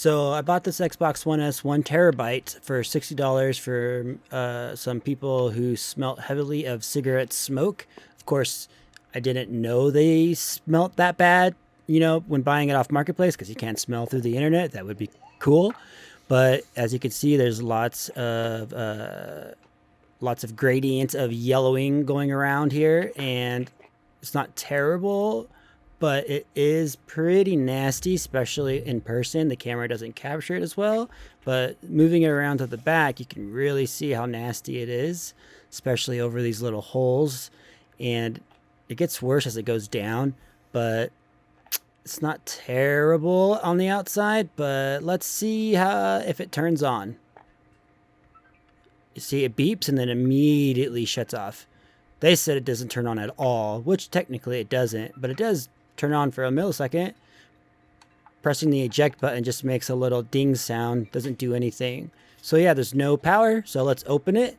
So I bought this Xbox One S 1 terabyte for $60 for some people who smelt heavily of cigarette smoke. Of course, I didn't know they smelt that bad, when buying it off Marketplace because you can't smell through the internet. That would be cool. But as you can see, there's lots of gradients of yellowing going around here, and it's not terrible, but it is pretty nasty, especially in person. The camera doesn't capture it as well, but moving it around to the back, you can really see how nasty it is, especially over these little holes. And it gets worse as it goes down, but it's not terrible on the outside. But let's see how if it turns on. You see, it beeps and then immediately shuts off. They said it doesn't turn on at all, which technically it doesn't, but it does turn on for a millisecond. Pressing the eject button just makes a little ding sound, doesn't do anything. So yeah, there's no power, so let's open it.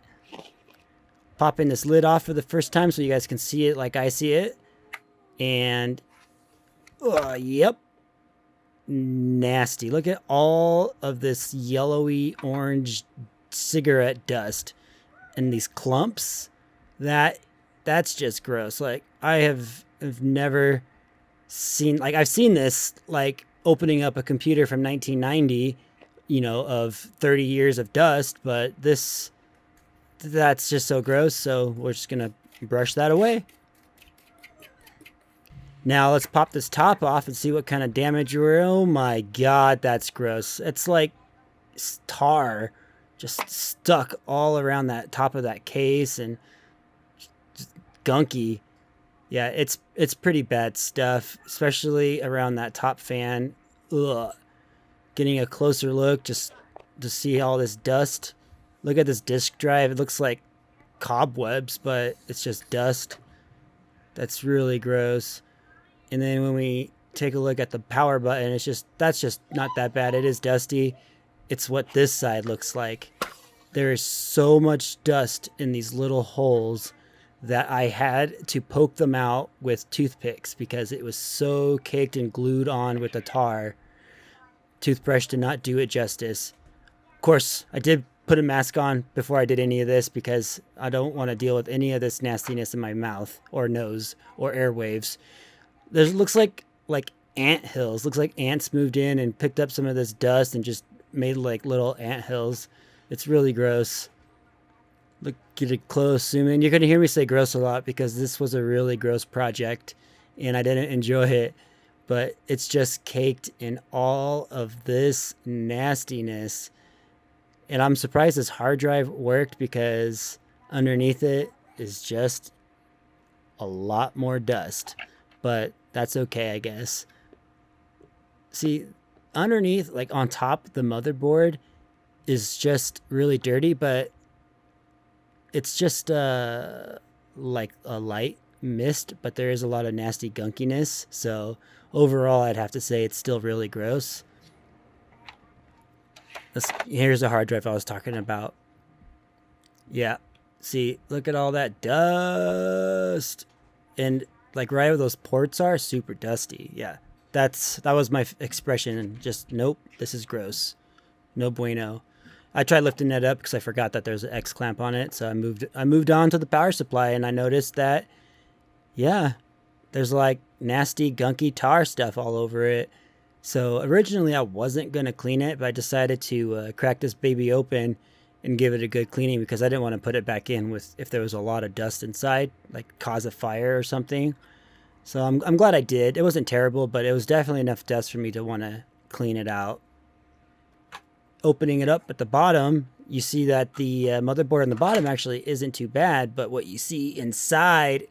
Popping this lid off for the first time so you guys can see it like I see it. And, yep, nasty. Look at all of this yellowy orange cigarette dust and these clumps. That's just gross. Like, have never seen, like, I've seen this, like, opening up a computer from 1990, of 30 years of dust, but that's just so gross. So we're just gonna brush that away. Now let's pop this top off and see what kind of damage we're. Oh my god, that's gross. It's like tar just stuck all around that top of that case and just gunky. Yeah, it's pretty bad stuff, especially around that top fan. Ugh. Getting a closer look just to see all this dust. Look at this disk drive. It looks like cobwebs, but it's just dust. That's really gross. And then when we take a look at the power button, that's just not that bad. It is dusty. It's what this side looks like. There is so much dust in these little holes that I had to poke them out with toothpicks because it was so caked and glued on with the tar. Toothbrush did not do it justice. Of course, I did put a mask on before I did any of this because I don't want to deal with any of this nastiness in my mouth or nose or airwaves. There looks like ant hills. Looks like ants moved in and picked up some of this dust and just made like little ant hills. It's really gross. Look, get it close, zoom in. You're going to hear me say gross a lot because this was a really gross project and I didn't enjoy it. But it's just caked in all of this nastiness. And I'm surprised this hard drive worked because underneath it is just a lot more dust. But that's okay, I guess. See, underneath, like on top, the motherboard is just really dirty, but it's just like a light mist, but there is a lot of nasty gunkiness. So overall, I'd have to say it's still really gross. Here's the hard drive I was talking about. Yeah, see, look at all that dust. And like right where those ports are, super dusty. Yeah, that was my expression. Just nope, this is gross. No bueno. I tried lifting that up because I forgot that there's an X clamp on it. So I moved on to the power supply and I noticed that, yeah, there's like nasty gunky tar stuff all over it. So originally I wasn't going to clean it, but I decided to crack this baby open and give it a good cleaning because I didn't want to put it back in if there was a lot of dust inside, like cause a fire or something. So I'm glad I did. It wasn't terrible, but it was definitely enough dust for me to want to clean it out. Opening it up at the bottom, you see that the motherboard on the bottom actually isn't too bad, but what you see inside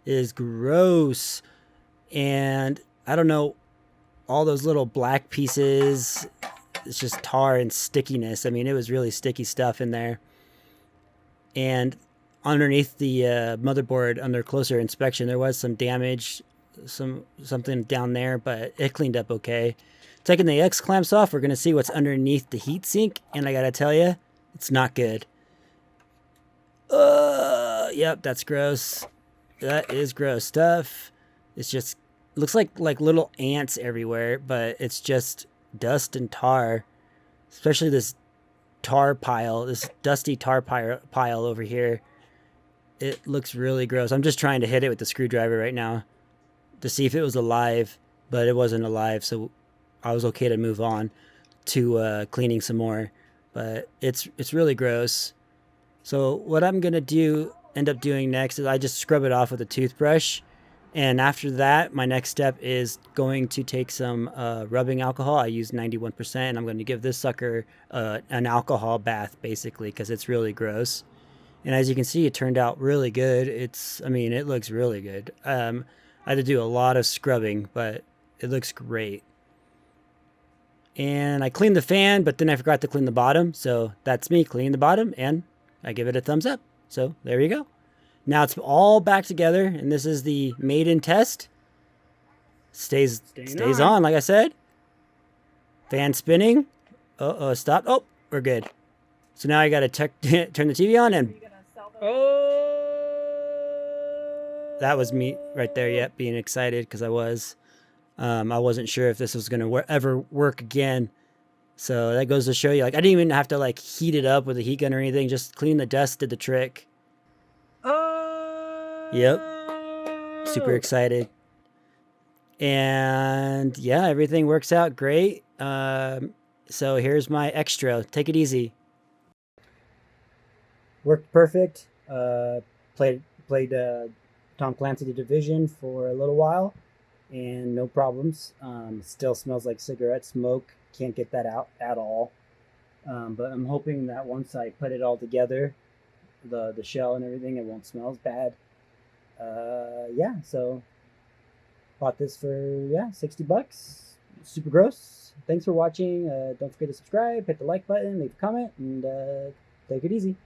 is gross. And I don't know, all those little black pieces, it's just tar and stickiness. I mean, it was really sticky stuff in there. And underneath the motherboard, under closer inspection, there was some damage, something down there, but it cleaned up okay. Taking the X clamps off, we're going to see what's underneath the heatsink, and I got to tell you, it's not good. Yep, that's gross. That is gross stuff. It's just looks like little ants everywhere, but it's just dust and tar, especially this tar pile, this dusty tar pile over here. It looks really gross. I'm just trying to hit it with the screwdriver right now to see if it was alive, but it wasn't alive, so I was okay to move on to cleaning some more. But it's really gross. So what I'm gonna end up doing next is I just scrub it off with a toothbrush, and after that, my next step is going to take some rubbing alcohol. I use 91%, and I'm going to give this sucker an alcohol bath, basically, because it's really gross. And as you can see, it turned out really good. I mean, it looks really good. I had to do a lot of scrubbing, but it looks great. And I cleaned the fan, but then I forgot to clean the bottom. So that's me cleaning the bottom, and I give it a thumbs up. So there you go. Now it's all back together, and this is the maiden test. Stays on, like I said. Fan spinning. Stop. Oh, we're good. So now I got to turn the TV on, and that was me right there. Yep, being excited because I wasn't sure if this was gonna ever work again. So that goes to show you, like, I didn't even have to like heat it up with a heat gun or anything. Just clean the dust did the trick. Yep. Super excited. And yeah, everything works out great. So here's my extra. Take it easy. Worked perfect. Played Tom Clancy The Division for a little while, and no problems. Still smells like cigarette smoke. Can't get that out at all. But I'm hoping that once I put it all together, the shell and everything, it won't smell as bad. Yeah, so bought this for $60. Super gross. Thanks for watching. Don't forget to subscribe, hit the like button, leave a comment, and take it easy.